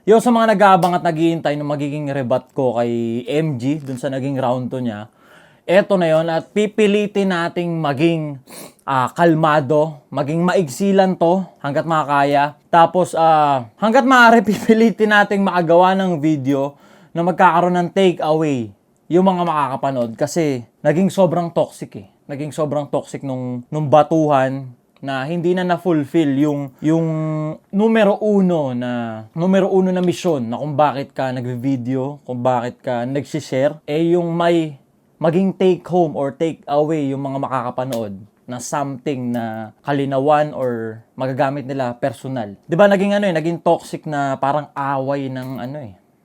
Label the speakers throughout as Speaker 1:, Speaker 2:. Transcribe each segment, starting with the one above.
Speaker 1: Yo, sa mga nag-aabang at naghihintay ng magiging rebat ko kay MG dun sa naging round 2 niya, eto na yon at pipilitin nating maging kalmado, maging maigsilan to hanggat makakaya. Tapos hanggat maaari pipilitin nating makagawa ng video na magkakaroon ng take away yung mga makakapanood kasi naging sobrang toxic eh. Naging sobrang toxic nung batuhan na hindi na na-fulfill yung numero uno na misyon na kung bakit ka nagvi-video, kung bakit ka nagsi-share, yung may maging take home or take away yung mga makakapanood na something na kalinawan or magagamit nila personal. 'Di ba naging toxic na parang away ng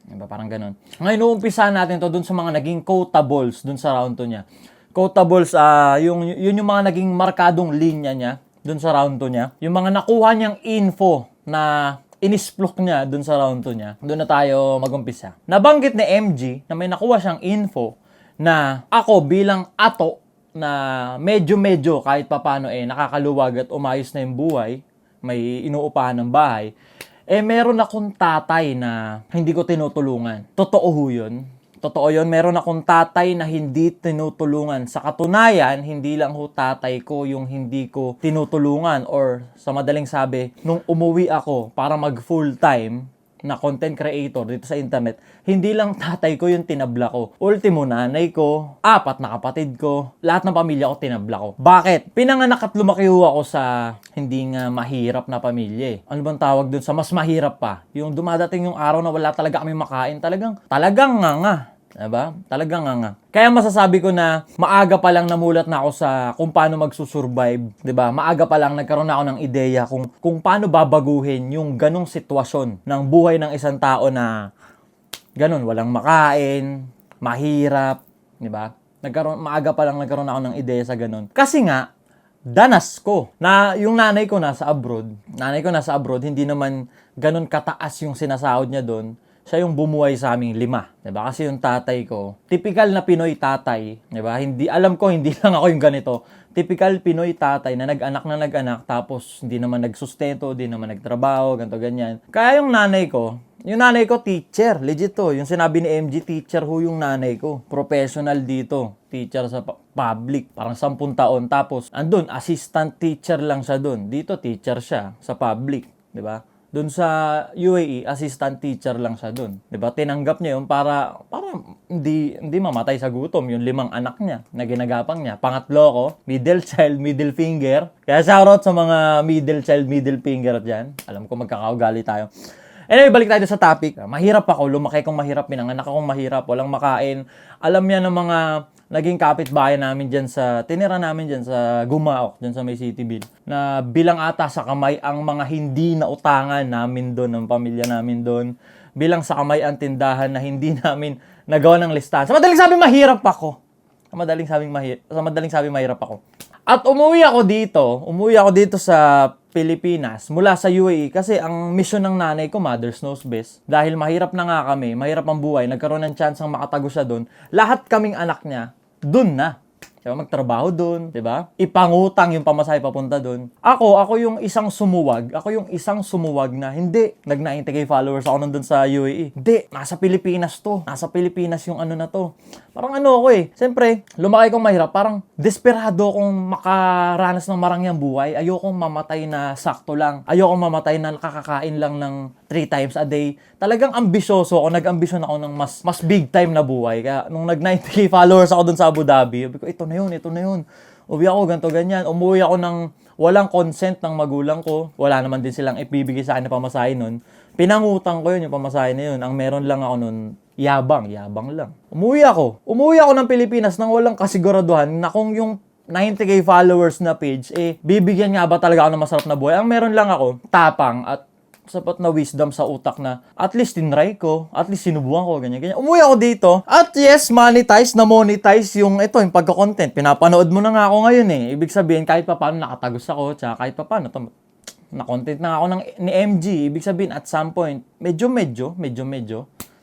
Speaker 1: Diba? Parang ganun. Ngayon, uumpisa natin to dun sa mga naging quotables dun sa round 2 niya. Quotables, yun yung mga naging markadong linya niya dun sa round 2 niya. Yung mga nakuha niyang info na inisplok niya dun sa round 2 niya. Doon na tayo magumpisa. Nabanggit ni MG na may nakuha siyang info na ako bilang ato na medyo kahit papano nakakaluwag at umayos na yung buhay, may inuupahan ng bahay, meron akong tatay na hindi ko tinutulungan. Totoo ho yun. Totoo yun. Meron akong tatay na hindi tinutulungan. Sa katunayan, hindi lang ho tatay ko yung hindi ko tinutulungan. Or sa madaling sabi, nung umuwi ako para mag full time na content creator dito sa internet, hindi lang tatay ko yung tinabla ko. Ultimo, nanay ko, 4 na kapatid ko, lahat ng pamilya ko tinabla ko. Bakit? Pinanganak at lumaki ho ako sa hindi nga mahirap na pamilya. Ano bang tawag dun sa mas mahirap pa? Yung dumadating yung araw na wala talaga kami makain, talagang nga. Diba? Talagang nga. Kaya masasabi ko na maaga pa lang namulat na ako sa kung paano magsusurvive. Diba? Maaga pa lang nagkaroon na ako ng ideya kung paano babaguhin yung ganong sitwasyon ng buhay ng isang tao na ganon, walang makain, mahirap. Diba? Maaga pa lang nagkaroon ako ng ideya sa ganon. Kasi nga, danas ko na yung nanay ko nasa abroad, hindi naman ganon kataas yung sinasahod niya doon. Siya yung bumuhay sa aming 5. Diba? Kasi yung tatay ko, typical na Pinoy tatay. Diba? Alam ko, hindi lang ako yung ganito. Typical Pinoy tatay na nag-anak, tapos hindi naman nagsustento, hindi naman nagtrabaho, ganito, ganyan. Kaya yung nanay ko teacher. Legit to. Yung sinabi ni MG, teacher ho yung nanay ko. Professional dito. Teacher sa public. Parang 10 taon. Tapos, andun, assistant teacher lang siya dun. Dito, teacher siya sa public. Diba? Doon sa UAE, assistant teacher lang siya doon. 'Di ba? Tinanggap niya 'yon para hindi mamatay sa gutom yung 5 anak niya na ginagapang niya. Pangatlo ko, middle child, middle finger. Kaya shoutout sa mga middle child, middle finger diyan. Alam ko magkakaugali tayo. Anyway, balik tayo sa topic. Mahirap ako, lumaki kong mahirap, pinanganak akong mahirap, walang makain. Alam yan ng mga naging kapitbahay namin dyan tinira namin dyan sa Gumaok, dyan sa May Cityville, na bilang ata sa kamay ang mga hindi na utangan namin doon, ng pamilya namin doon, bilang sa kamay ang tindahan na hindi namin nagawa ng listahan. Sa madaling sabi, mahirap ako. Sa madaling sabi, mahirap ako. At umuwi ako dito sa Pilipinas mula sa UAE kasi ang mission ng nanay ko, Mother's Knows Best. Dahil mahirap na nga kami, mahirap ang buhay, nagkaroon ng chance ang makatago siya doon. Lahat kaming anak niya, doon na. Diba? Magtrabaho doon, diba? Ipangutang yung pamasahe papunta doon. Ako yung isang sumuwag na hindi. Nag-90k followers ako nandun sa UAE. Hindi, nasa Pilipinas to. Nasa Pilipinas yung na to. Parang siyempre, lumaki kong mahirap. Parang desperado akong makaranas ng marangyang buhay. Ayokong mamatay na sakto lang. Ayokong mamatay na nakakakain lang ng 3 times a day. Talagang ambisyoso ako. Nag-ambisyon ako ng mas big time na buhay. Kaya nung nag-90k followers ako dun sa Abu Dhabi, sabi ko, ito na yun. Uwi ako, ganito, ganyan. Umuwi ako ng walang consent ng magulang ko. Wala naman din silang ibibigay sa akin na pamasahe nun. Pinangutang ko yun, yung pamasahe na yun. Ang meron lang ako nun, yabang lang. Umuwi ako ng Pilipinas nang walang kasiguraduhan na kung yung 90k followers na page, bibigyan nga ba talaga ako ng masarap na buhay? Ang meron lang ako, tapang at sapat na wisdom sa utak na at least tinry ko, at least sinubukan ko, ganyan. Umuwi ako dito, at yes, monetize yung pagka-content. Pinapanood mo na nga ako ngayon Ibig sabihin, kahit pa paano nakatagos ako, tsaka kahit pa paano, na-content na ako ni MG. Ibig sabihin, at some point, medyo.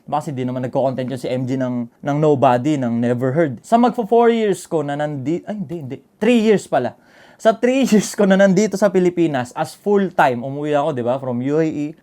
Speaker 1: Kasi di naman nagko-content yun si MG ng nobody, ng never heard. Sa magpo 4 years ko na nandito, 3 years pala. Sa 3 years ko na nandito sa Pilipinas as full-time, umuwi ako, di ba, from UAE,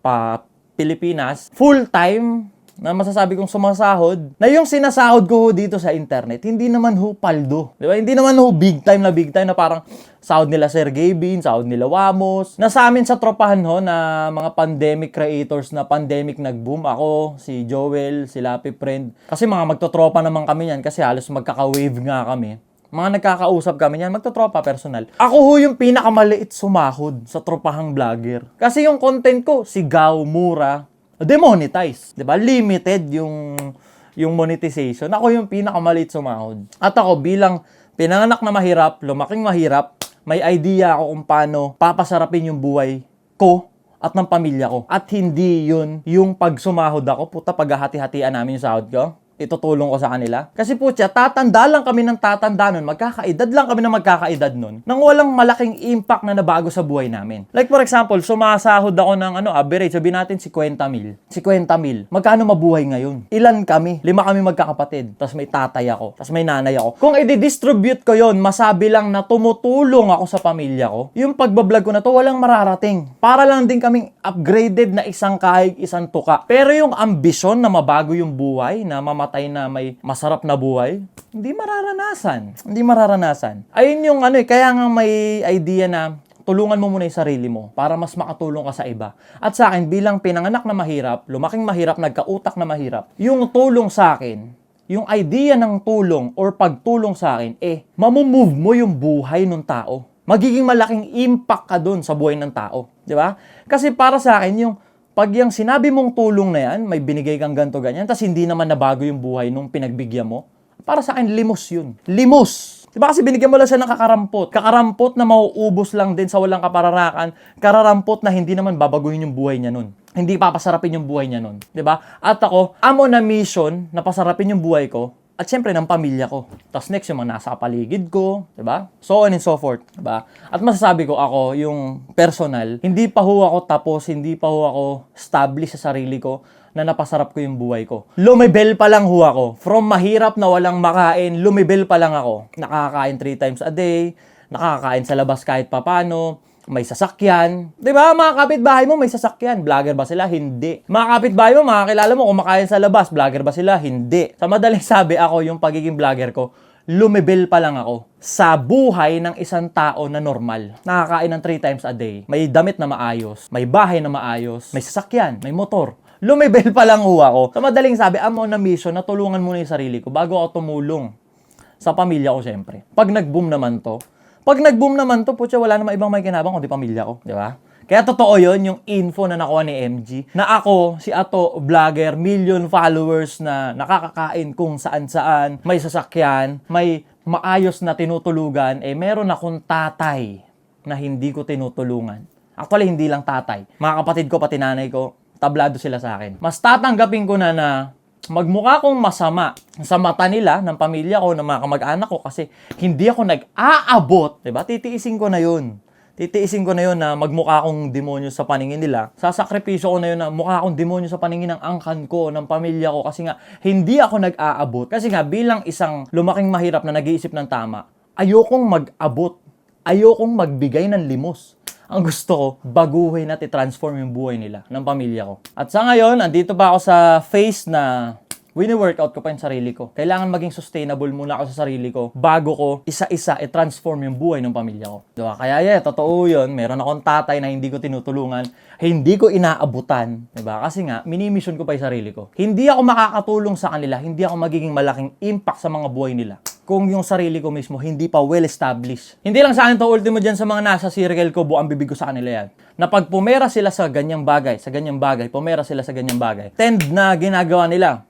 Speaker 1: Pilipinas, full-time, na masasabi kong sumasahod, na yung sinasahod ko ho dito sa internet, hindi naman ho paldo. Di ba? Hindi naman ho big time na parang sahod nila Sergey Bin, sahod nila Wamos. Na sa amin sa tropahan ho na mga pandemic creators na pandemic nag-boom. Ako, si Joel, si Lapi Friend. Kasi mga magtotropa naman kami yan kasi halos magkaka-wave nga kami. Mga nagkakausap kami yan, magtotropa personal. Ako ho yung pinakamaliit sumahod sa tropahang vlogger. Kasi yung content ko, sigaw, mura, demonetize, 'di ba? Limited yung monetization. Ako yung pinakamaliit sumahod. At ako bilang pinanganak na mahirap, lumaking mahirap, may idea ako kung paano papasarapin yung buhay ko at ng pamilya ko. At hindi yun yung pag sumahod ako, puta paghahati-hatian namin yung sahod ko. Itutulong ko sa kanila. Kasi po siya, tatanda lang kami ng tatanda nun, magkakaedad lang kami ng magkakaedad nun, nang walang malaking impact na nabago sa buhay namin. Like for example, sumasahod ako ng average, sabihin natin 50 mil. 50 mil. Magkano mabuhay ngayon? Ilan kami? 5 kami magkakapatid. Tapos may tatay ako. Tapos may nanay ako. Kung i-distribute ko yon, masabi lang na tumutulong ako sa pamilya ko, yung pagbablog ko na to, walang mararating. Para lang din kaming upgraded na isang kahig, isang tuka. Pero yung ambisyon na mabago yung buhay, na mamatay na may masarap na buhay, hindi mararanasan. Hindi mararanasan. Ayun yung kaya nga may idea na tulungan mo muna yung sarili mo para mas makatulong ka sa iba. At sa akin, bilang pinanganak na mahirap, lumaking mahirap, nagkautak na mahirap, yung tulong sa akin, yung idea ng tulong or pagtulong sa akin, mamumove mo yung buhay ng tao. Magiging malaking impact ka dun sa buhay ng tao. Di ba? Kasi para sa akin, pag yung sinabi mong tulong na yan, may binigay kang ganto ganyan, tas hindi naman nabago yung buhay nung pinagbigyan mo, para sa akin, limos yun. Limos! Diba kasi binigyan mo lang siya ng kakarampot. Kakarampot na mauubos lang din sa walang kapararakan. Kararampot na hindi naman babaguhin yung buhay niya nun. Hindi papasarapin yung buhay niya nun. Diba? At ako, I'm on a mission na pasarapin yung buhay ko. At syempre, ng pamilya ko. Tapos next, yung mga nasa paligid ko. Diba? So on and so forth. Diba? At masasabi ko, ako, yung personal, hindi pa ho ako tapos, hindi pa ho ako established sa sarili ko na napasarap ko yung buhay ko. Lumibel pa lang ho ako. From mahirap na walang makain, lumibel pa lang ako. Nakakakain 3 times a day, nakakakain sa labas kahit papano, may sasakyan. Diba, mga kapitbahay mo may sasakyan. Vlogger ba sila? Hindi. Mga kapitbahay mo, makakilala mo kumakain sa labas. Vlogger ba sila? Hindi. Sa madaling sabi, ako yung pagiging vlogger ko, lumibel pa lang ako sa buhay ng isang tao na normal. Nakakain ng 3 times a day. May damit na maayos, may bahay na maayos, may sasakyan, may motor. Lumibel pa lang ho ako. Sa madaling sabi, I'm on a mission na tulungan muna yung sarili ko bago ako tumulong sa pamilya ko, syempre. Pag nag-boom naman to, putya, wala namang ibang may kinabang kundi pamilya ko, di ba? Kaya totoo yon yung info na nakuha ni MG, na ako, si Ato, vlogger, million followers na nakakakain kung saan-saan, may sasakyan, may maayos na tinutulugan, meron akong tatay na hindi ko tinutulungan. Actually, hindi lang tatay. Mga kapatid ko, pati nanay ko, tablado sila sa akin. Mas tatanggapin ko na magmukha kong masama sa mata nila, ng pamilya ko, ng mga kamag-anak ko, kasi hindi ako nag-aabot. Diba? Titiisin ko na yun. Titiisin ko na yun na magmukha akong demonyo sa paningin nila. Sasakripisyo ko na yun na mukha akong demonyo sa paningin ng angkan ko, ng pamilya ko, kasi nga, hindi ako nag-aabot. Kasi nga, bilang isang lumaking mahirap na nag-iisip ng tama, ayokong mag-abot. Ayokong magbigay ng limos. Ang gusto ko, baguhin at i-transform yung buhay nila, ng pamilya ko. At sa ngayon, andito pa ako sa phase na wini-workout ko pa yung sarili ko. Kailangan maging sustainable muna ako sa sarili ko bago ko isa-isa i-transform yung buhay ng pamilya ko. Diba? Kaya totoo yun. Meron akong tatay na hindi ko tinutulungan, hindi ko inaabutan. Diba? Kasi nga, minimission ko pa yung sarili ko. Hindi ako makakatulong sa kanila, hindi ako magiging malaking impact sa mga buhay nila kung yung sarili ko mismo hindi pa well-established. Hindi lang sa akin to, ultimo dyan sa mga nasa circle ko, buang bibig ko sa kanila yan. Na pag pumera sila sa ganyang bagay, pumera sila sa ganyang bagay, tend na ginagawa nila,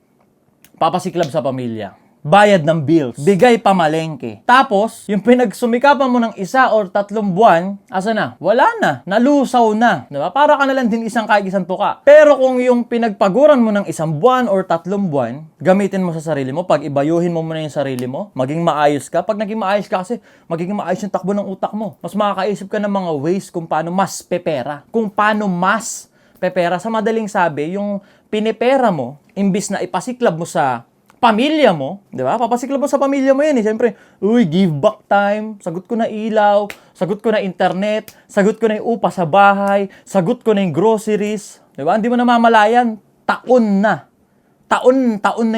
Speaker 1: papasiklab sa pamilya, bayad ng bills, bigay pamalengke. Tapos, yung pinagsumikapan mo ng 1 or 3 buwan, asa na? Wala na. Nalusaw na. Diba? Para ka na lang din isang kahit isang tuka. Pero kung yung pinagpaguran mo ng 1 buwan or 3 buwan, gamitin mo sa sarili mo, pag ibayuhin mo muna yung sarili mo, maging maayos ka. Pag naging maayos ka kasi, magiging maayos yung takbo ng utak mo. Mas makakaisip ka ng mga ways kung paano mas pepera. Kung paano mas pepera. Sa madaling sabi, yung pinipera mo, imbis na ipasiklab mo sa pamilya mo, di ba? Papasiklab mo sa pamilya mo yan eh. Siyempre, give back time, sagot ko na ilaw, sagot ko na internet, sagot ko na yung upa sa bahay, sagot ko na yung groceries. Di ba? Hindi mo namamalayan, taon na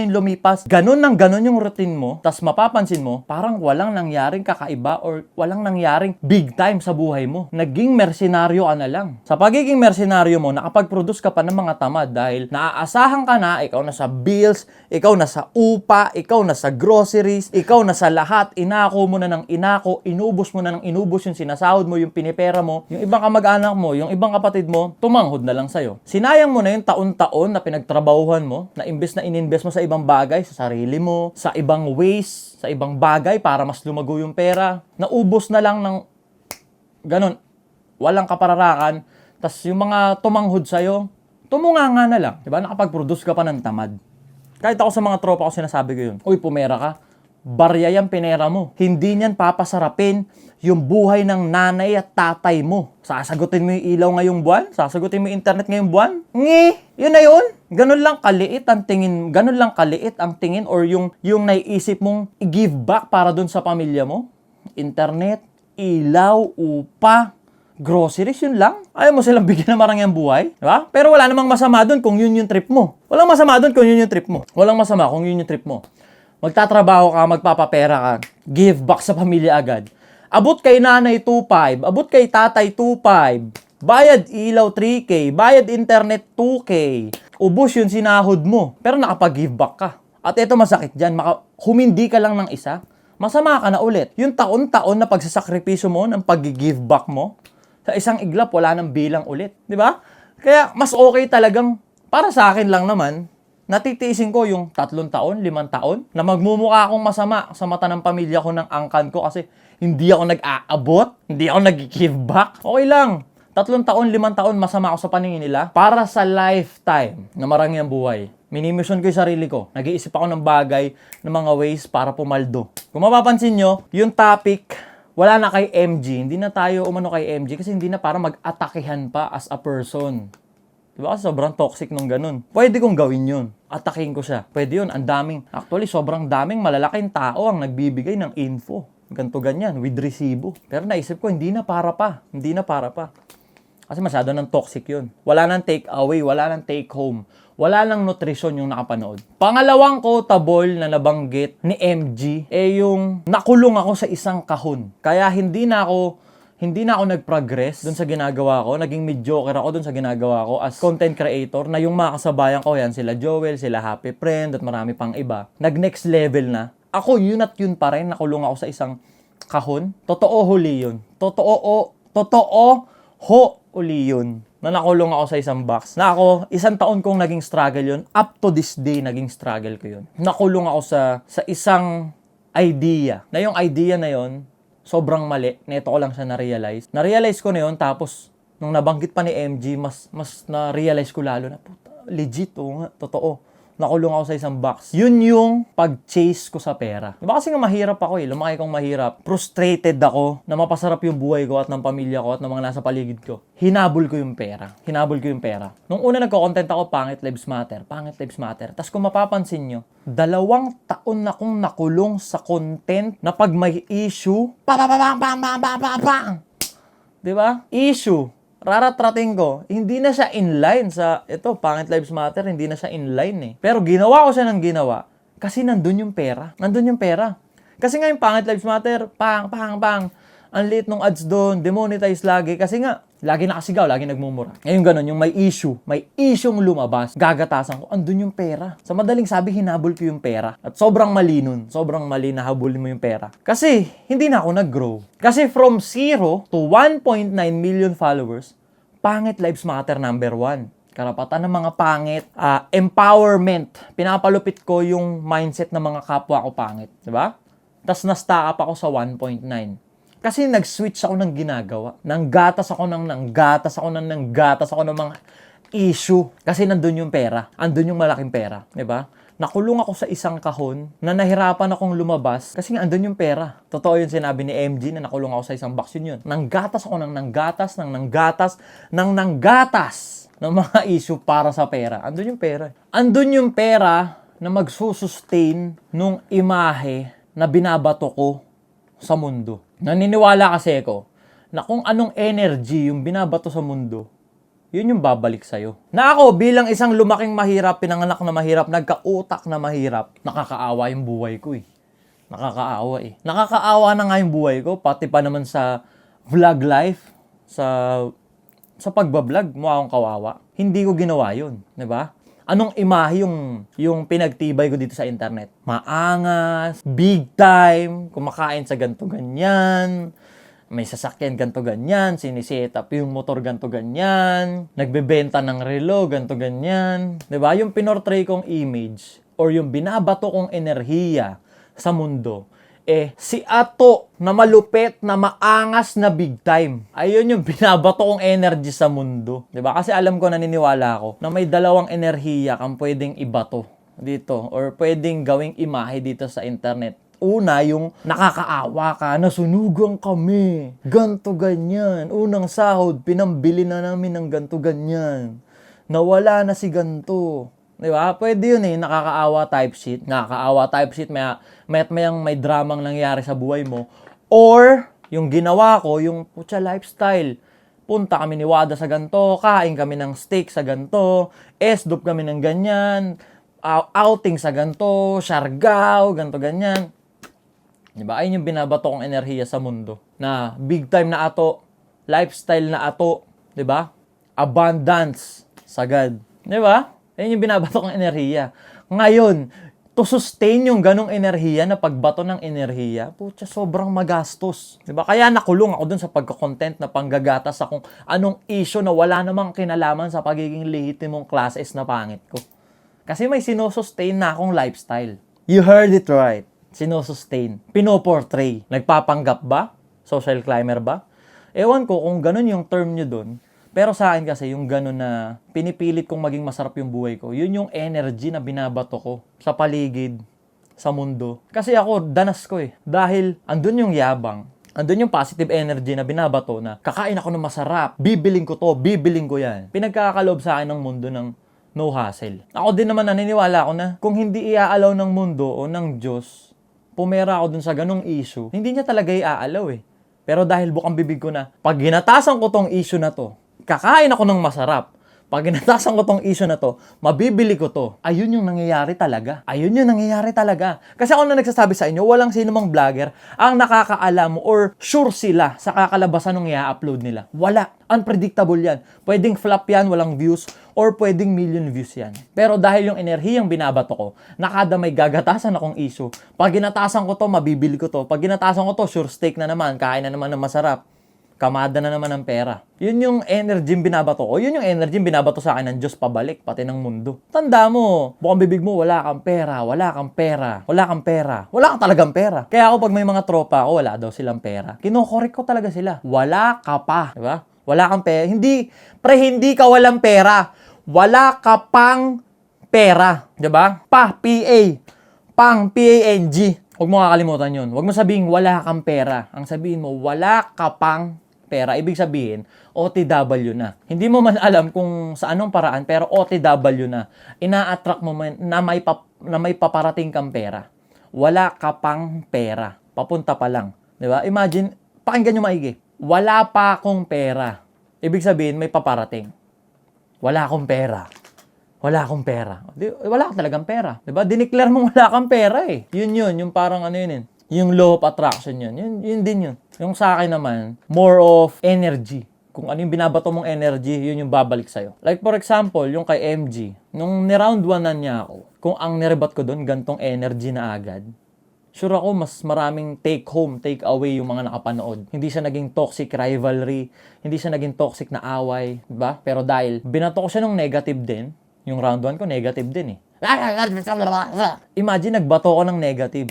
Speaker 1: yung lumipas. Ganon yung routine mo. Tas mapapansin mo, parang walang nangyaring kakaiba or walang nangyaring big time sa buhay mo. Naging mersenaryo ka na lang. Sa pagiging mersenaryo mo, nakapag-produce ka pa ng mga tamad dahil naaasahan ka na, ikaw na sa bills, ikaw na sa upa, ikaw na sa groceries, ikaw na sa lahat, inako mo na ng inako, inubos mo na ng inubos yung sinasahod mo, yung pinipera mo, yung ibang kamag-anak mo, yung ibang kapatid mo, tumanghod na lang sa'yo. Sinayang mo na yung taon-taon na pinagtrabahuhan mo, na imbes na ininvest mo sa ibang bagay, sa sarili mo, sa ibang ways, sa ibang bagay para mas lumago yung pera, naubos na lang ng ganon, walang kapararakan, tas yung mga tumanghod sa'yo, tumunganga na lang. Diba? Nakapag-produce ka pa ng tamad. Kahit ako sa mga tropa ko sinasabi ko yun, uy, pumera ka, barya yung pinera mo. Hindi niyan papasarapin yung buhay ng nanay at tatay mo. Sasagutin mo yung ilaw ngayong buwan? Sasagutin mo yung internet ngayong buwan? Yun na yun. Ganun lang kaliit ang tingin or yung naiisip mong i-give back para dun sa pamilya mo. Internet, ilaw, upa, groceries, yun lang. Ayaw mo silang bigyan ng marangyang buhay, diba? Pero wala namang masama dun kung yun yung trip mo. Walang masama dun kung yun yung trip mo. Walang masama kung yun yung trip mo. Magtatrabaho ka, magpapapera ka, give back sa pamilya agad. Abot kay nanay 2.5, abot kay tatay 2.5, bayad ilaw 3K, bayad internet 2K, ubos yung sinahod mo, pero nakapag-give back ka. At ito masakit dyan, humindi ka lang ng isa, masama ka na ulit. Yung taon-taon na pagsasakripisyo mo ng pag-give back mo, sa isang iglap, wala nang bilang ulit. Di ba? Kaya mas okay talagang, para sa akin lang naman, natitiisin ko yung 3 taon, 5 taon, na magmumukha akong masama sa mata ng pamilya ko, ng angkan ko, kasi hindi ako nag-aabot, hindi ako nag-give back. Okay lang. 3 taon, 5 taon, masama ako sa paningin nila. Para sa lifetime na marangyang buhay, minimission ko yung sarili ko. Nag-iisip ako ng bagay, ng mga ways para pumaldo. Kung mapapansin nyo, yung topic, wala na kay MG. Hindi na tayo umano kay MG kasi hindi na para mag-atakihan pa as a person. Diba? Kasi sobrang toxic nung ganun. Pwede kong gawin yun. Atakin ko siya. Pwede yun. Ang daming, actually, sobrang daming malalaking tao ang nagbibigay ng info. Ganto ganyan, with resibo. Pero naisip ko, hindi na para pa. Kasi masyado ng toxic yun. Wala nang take away, wala nang take home. Wala nang nutrition yung nakapanood. Pangalawang quotable na nabanggit ni MG, yung nakulong ako sa isang kahon. Kaya hindi na ako nag-progress dun sa ginagawa ko. Naging mediocre ako dun sa ginagawa ko as content creator na yung mga kasabayan ko, yan sila Joel, sila Happy Friend, at marami pang iba. Nag-next level na. Ako, yun at yun pa rin. Nakulong ako sa isang kahon. Totoo huli yun. Uli yun. Na nakulong ako sa isang box. Na ako, 1 taon kong naging struggle yun. Up to this day, naging struggle ko yun. Nakulong ako sa isang idea. Na yung idea na yun, sobrang mali. Neto ko lang siya na-realize. Na-realize ko na yun, tapos nung nabanggit pa ni MG, mas na-realize ko lalo na, puta, legit, nga, totoo. Nakulong ako sa isang box. Yun yung pag-chase ko sa pera. Diba kasi nga mahirap ako lumaki kong mahirap. Frustrated ako na mapasarap yung buhay ko at ng pamilya ko at ng mga nasa paligid ko. Hinabol ko yung pera. Nung una nagko-content ako, Pangit Lives Matter. Tapos kung mapapansin nyo, 2 taon na akong nakulong sa content na pag may issue, diba? Issue. Raratrating ko, hindi na siya inline sa, Pangit Lives Matter, hindi na siya inline eh. Pero ginawa ko siya ng ginawa, kasi nandun yung pera. Kasi nga yung Pangit Lives Matter, pang. Ang liit nung ads doon, demonetize lagi. Kasi nga, lagi nakasigaw, lagi nagmumura. Ngayon ganun, yung may isyong lumabas, gagatasan ko, andun yung pera. Sa madaling sabi, hinabol ko yung pera. At sobrang mali nun. Sobrang mali na habulin mo yung pera. Kasi, hindi na ako nag-grow. Kasi from 0 to 1.9 million followers, Pangit Lives Matter number 1. Karapatan ng mga pangit, empowerment. Pinapalupit ko yung mindset ng mga kapwa ko pangit. Diba? Tapos na-stack up ako sa 1.9. Kasi nag-switch ako ng ginagawa. Nanggatas ako ng mga issue. Kasi nandun yung pera. Andun yung malaking pera. Diba? Nakulong ako sa isang kahon na nahirapan akong lumabas kasi nga andun yung pera. Totoo yung sinabi ni MG na nakulong ako sa isang box yun. Nanggatas ako ng mga issue para sa pera. Andun yung pera. Andun yung pera na magsusustain nung imahe na binabato ko sa mundo. Naniniwala kasi ako na kung anong energy yung binabato sa mundo, yun yung babalik sa'yo. Na ako, bilang isang lumaking mahirap, pinanganak na mahirap, nagkautak na mahirap, nakakaawa yung buhay ko eh. Nakakaawa eh. Nakakaawa na nga yung buhay ko, pati pa naman sa vlog life, sa pagbablog, mukha akong kawawa. Hindi ko ginawa yun, di ba? Anong imahe yung pinagtibay ko dito sa internet? Maangas, big time, kumakain sa ganto ganyan, may sasakyan ganto ganyan, siniset up yung motor ganto ganyan, nagbebenta ng relo ganto ganyan. 'Di ba? Yung pinortray kong image or yung binabato kong enerhiya sa mundo, si Ato na malupit, na maangas na big time. Ayun yung binabato kong energy sa mundo. 'Di ba? Kasi alam ko, naniniwala ako na may dalawang enerhiya kang pwedeng ibato dito or pwedeng gawing imahe dito sa internet. Una, yung nakakaawa ka, nasunugan kami, ganto ganyan. Unang sahod, pinambili na namin ng ganto ganyan. Nawala na si ganto. Di ba? Pwede yun eh, nakakaawa type shit. Nakakaawa type shit, may dramang nangyari sa buhay mo. Or, yung ginawa ko, yung putya lifestyle. Punta kami ni Wada sa ganto, kain kami ng steak sa ganto, esdop kami ng ganyan, outing sa ganto, Siargao, ganto ganyan. Diba? Ayun yung binabato kong enerhiya sa mundo. Na big time na ato, lifestyle na ato, diba? Abundance, sagad. Diba? Ayun yung binabato kong enerhiya. Ngayon, to sustain yung ganong enerhiya na pagbato ng enerhiya, putya, sobrang magastos. Diba? Kaya nakulong ako dun sa pagka-content na panggagatas sa kung anong issue na wala namang kinalaman sa pagiging lehitimong class S na pangit ko. Kasi may sinosustain na akong lifestyle. You heard it right. Sinosustain. Pinoportray. Nagpapanggap ba? Social climber ba? Ewan ko kung ganun yung term nyo dun. Pero sa akin kasi, yung ganun na pinipilit kong maging masarap yung buhay ko, yun yung energy na binabato ko sa paligid, sa mundo. Kasi ako, danas ko eh. Dahil andun yung yabang, andun yung positive energy na binabato na kakain ako ng masarap, bibiling ko to, bibiling ko yan. Pinagkakaloob sa akin ng mundo ng no hassle. Ako din naman naniniwala ako na kung hindi iaalaw ng mundo o ng Diyos, pumera ako dun sa ganong issue, hindi niya talaga iaalaw eh. Pero dahil bukang bibig ko na, pag ginatasan ko tong issue na to, kakain ako ng masarap. Pag ginatasan ko tong issue na to, mabibili ko to. Ayun yung nangyayari talaga. Ayun yung nangyayari talaga. Kasi ako na nagsasabi sa inyo, walang sinumang vlogger ang nakakaalam or sure sila sa kakalabasan ng i-upload nila. Wala. Unpredictable yan. Pwedeng flop yan, walang views, or pwedeng million views yan. Pero dahil yung enerhiyang binabato ko, nakada may gagatasan akong issue. Pag ginatasan ko to, mabibili ko to. Pag ginatasan ko to, sure steak na naman, kain na naman ng masarap. Kamada na naman ng pera. Yun yung energy binabato ko. Yun yung energy binabato sa akin ng Diyos pabalik, pati ng mundo. Tanda mo, bukang bibig mo, wala kang pera, wala kang pera, wala kang pera. Wala kang talagang pera. Kaya ako pag may mga tropa ako, wala daw silang pera. Kinokorek ko talaga sila. Wala ka pa. Diba? Wala kang pera. Hindi ka walang pera. Wala ka pang pera. Diba? P-A. Pang, P-A-N-G. Huwag mo kakalimutan yun. Huwag mo sabihin wala kang pera. Ang sabihin mo, wala ka pang pera. Ibig sabihin, OTW na. Hindi mo man alam kung sa anong paraan, pero OTW na. Ina-attract mo man na may paparating kang pera. Wala ka pang pera. Papunta pa lang. Diba? Imagine, pakinggan nyo maigi. Wala pa akong pera. Ibig sabihin, may paparating. Wala akong pera. Wala akong pera. Wala kang talagang pera. Diba? Dineclare mo wala kang pera eh. Yun. Yung parang ano yun eh. Yung law of attraction yun. Yun din yun. Yung sa akin naman, more of energy. Kung ano yung binabato mong energy, yun yung babalik sa'yo. Like for example, yung kay MG. Nung ni-round 1 na niya ako, kung ang nirebat ko doon, gantong energy na agad, sure ako mas maraming take home, take away yung mga nakapanood. Hindi siya naging toxic rivalry, hindi siya naging toxic na away, diba? Pero dahil binato ko siya ng negative din, yung round 1 ko negative din eh. Imagine nagbato ko ng negative.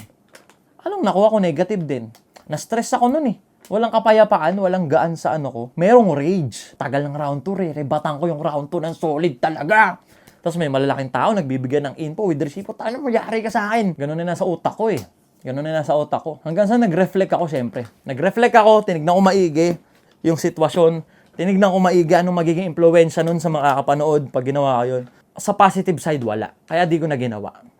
Speaker 1: Anong nakuha ko negative din? Na-stress ako nun eh. Walang kapayapaan, walang gaan sa ano ko. Merong rage. Tagal ng round 2 rebatan ko yung round 2 ng solid talaga. Tapos may malalaking tao nagbibigyan ng info with resipo. Ano magyari ka sa akin? Ganun na nasa utak ko eh. Ganun na nasa utak ko. Hanggang sa nag-reflect ako syempre. Nag-reflect ako, tinignan ko maigi yung sitwasyon. Tinignan ko maigi anong magiging impluwensya nun sa makakapanood pag ginawa ko yun. Sa positive side, wala. Kaya di ko na ginawa.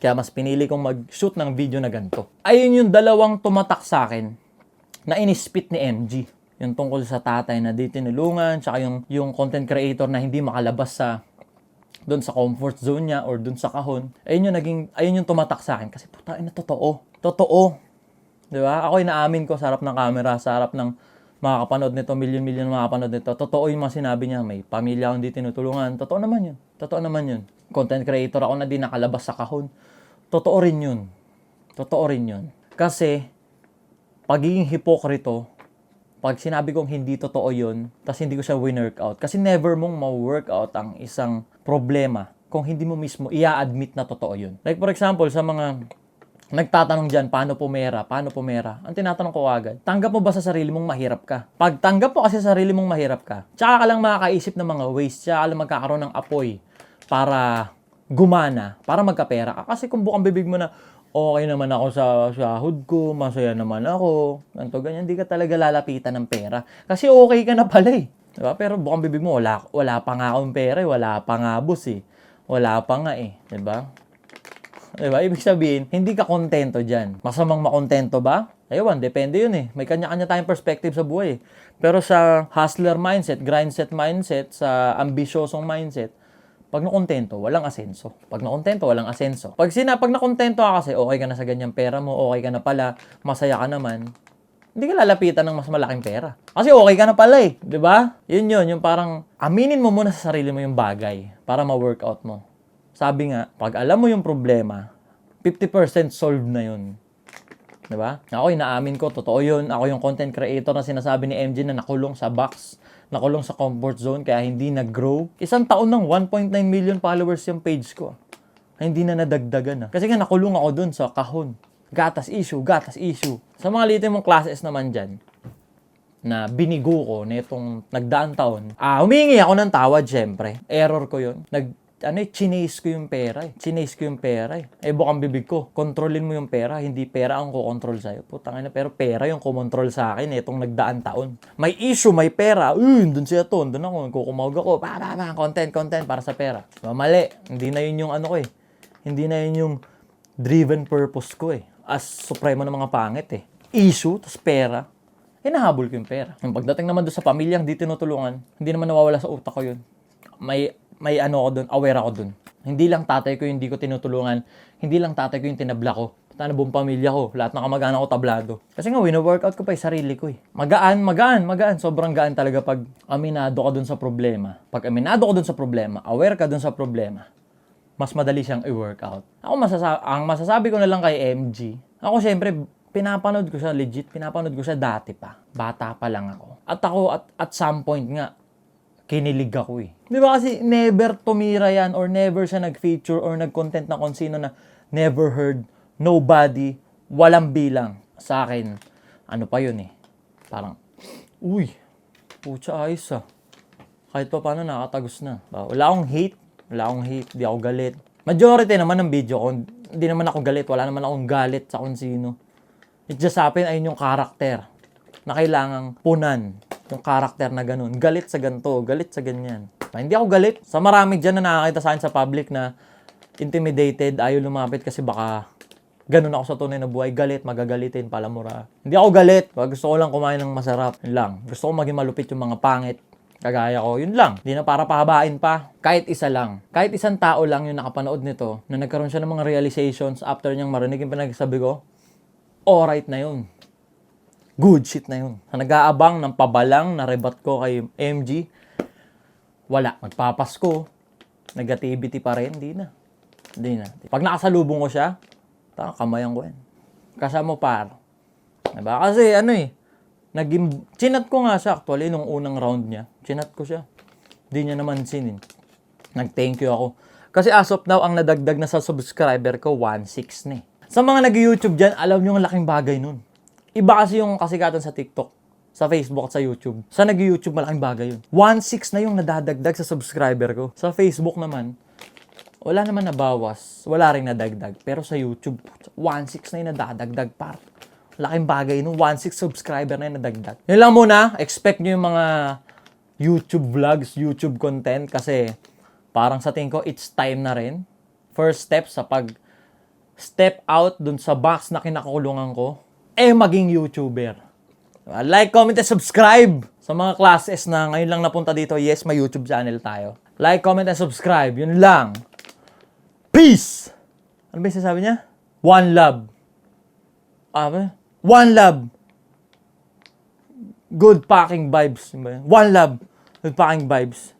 Speaker 1: Kaya mas pinili kong mag-shoot ng video na ganito. Ayun yung dalawang tumatak sa akin na inispit ni MG. Yung tungkol sa tatay na di tinulungan, tsaka yung content creator na hindi makalabas doon sa comfort zone niya or doon sa kahon. Ayun yung tumatak sa akin kasi puta, na totoo. Totoo. 'Di ba? Ako inaamin ko sa harap ng camera, sa harap ng makakapanood nito, milyon-milyon makakapanood nito. Totoo yung mga sinabi niya, may pamilya akong di tinutulungan. Totoo naman yun. Totoo naman yun. Content creator ako na di nakalabas sa kahon. Totoo rin yun. Totoo rin yun. Kasi, pagiging hipokrito, pag sinabi kong hindi totoo yun, tapos hindi ko siya win-workout. Kasi never mong ma-workout ang isang problema kung hindi mo mismo i-admit na totoo yun. Like for example, sa mga nagtatanong dyan, paano pumera? Paano pumera? Ang tinatanong ko agad, tanggap mo ba sa sarili mong mahirap ka? Pag tanggap mo kasi sa sarili mong mahirap ka, tsaka ka lang makakaisip ng mga ways, tsaka ka lang magkakaroon ng apoy para gumana, para magkapera ka. Kasi kung bukang bibig mo na, okay naman ako sa sahod ko, masaya naman ako, ganito, ganyan, hindi ka talaga lalapitan ng pera. Kasi okay ka na pala eh. Diba? Pero bukang bibig mo, wala pa nga akong pera eh, wala pa nga boss eh. Wala pa nga eh. Diba? Diba? Ibig sabihin, hindi ka kontento dyan. Masamang makontento ba? Ewan, depende yun eh. May kanya-kanya tayong perspective sa buhay eh. Pero sa hustler mindset, grindset mindset, sa ambisyosong mindset, pag nakontento, walang asenso. Pag nakontento, walang asenso. Pag nakontento ka kasi, okay ka na sa ganyang pera mo, okay ka na pala, masaya ka naman, hindi ka lalapitan ng mas malaking pera. Kasi okay ka na pala eh. Diba? Yun, yung parang aminin mo muna sa sarili mo yung bagay para ma-workout mo. Sabi nga, pag alam mo yung problema, 50% solved na yun. Diba? Ako, inaamin ko, totoo yun. Ako yung content creator na sinasabi ni MJ na nakulong sa box, nakulong sa comfort zone, kaya hindi nag-grow. Isang taon ng 1.9 million followers yung page ko. Hindi na nadagdagan. Kasi nga nakulong ako dun sa kahon. Gatas issue. Sa mga litin mong classes naman dyan, na binigo ko netong nagdaang taon, humingi ako ng tawad, syempre. Error ko yun. Chinase ko yung pera eh. Bukang bibig ko, kontrolin mo yung pera, hindi pera ang kukontrol sa'yo. Putang ina, pero pera yung kumontrol sa akin itong nagdaan taon. May issue, may pera, dun siya to, dun ako, kukumawag ako, content para sa pera. Mali, hindi na yun yung hindi na yun yung driven purpose ko eh. As supremo ng mga pangit eh. Issue, tas pera, hinahabol ko yung pera. Yung pagdating naman doon sa pamilyang di tinutulungan, hindi naman nawawala sa utak ko yun. May ako doon, aware ako doon. Hindi lang tatay ko yung hindi ko tinutulungan, hindi lang tatay ko yung tinabla ko. Tana buong pamilya ko, lahat ng kamag-anak ko tablado. Kasi nga, wino-workout ko pa yung sarili ko eh. Magaan. Sobrang gaan talaga pag aminado ka doon sa problema. Pag aminado ka doon sa problema, aware ka doon sa problema, mas madali siyang i-workout. Ako, ang masasabi ko na lang kay MG, ako syempre, pinapanood ko siya dati pa. Bata pa lang ako. At ako, at some point nga, kinilig ako eh. Di ba kasi never tumira yan or never siya nag-feature or nag-content na kung sino na never heard, nobody, walang bilang. Sa akin, ano pa yun eh. Parang, pucha ayos ah. Kahit pa paano nakatagos na. Wala akong hate, di ako galit. Majority naman ng video ko, hindi naman ako galit, wala naman akong galit sa kung sino. It just happened, ayun yung karakter na kailangang punan. Yung karakter na ganun. Galit sa ganito, galit sa ganyan. Hindi ako galit. Sa marami dyan na nakakita sa akin sa public na intimidated, ayaw lumapit kasi baka ganun ako sa tunay na buhay. Galit, magagalitin, palamura. Hindi ako galit. Gusto ko lang kumain ng masarap. Yun lang. Gusto ko maging malupit yung mga pangit. Kagaya ko. Yun lang. Hindi na para pahabain pa. Kahit isa lang. Kahit isang tao lang yung nakapanood nito na nagkaroon siya ng mga realizations after niyang marinig yung pinagsabi ko, alright na yun. Good shit na yun. Sa nag-aabang ng pabalang na rebat ko kay MG, wala. Magpapasko. Negativity pa rin. Hindi na. Pag nakasalubong ko siya, kamayan ko yan. Kasama par. Diba? Kasi chinat ko nga siya actually nung unang round niya. Chinat ko siya. Hindi niya naman sinin. Nag-thank you ako. Kasi as of now, ang nadagdag na sa subscriber ko, 1.6 na eh. Sa mga nag-YouTube dyan, alam nyo ang laking bagay nun. Iba kasi yung kasikatan sa TikTok, sa Facebook at sa YouTube. Sa nag-YouTube, malaking bagay yun. 1.6 na yung nadadagdag sa subscriber ko. Sa Facebook naman, wala naman nabawas. Wala rin nadagdag. Pero sa YouTube, 1.6 na yung nadadagdag par. Laking bagay nung 1.6 subscriber na yung nadagdag. Yun lang muna. Expect nyo yung mga YouTube vlogs, YouTube content kasi parang sa tingin ko, it's time na rin. First step sa pag-step out dun sa box na kinakulungan ko, maging YouTuber. Like, comment, and subscribe sa mga classes na ngayon lang napunta dito. Yes, may YouTube channel tayo. Like, comment, and subscribe. Yun lang. Peace! Ano ba yung sasabi niya? One love. One love. Good packing vibes. One love. Good packing vibes.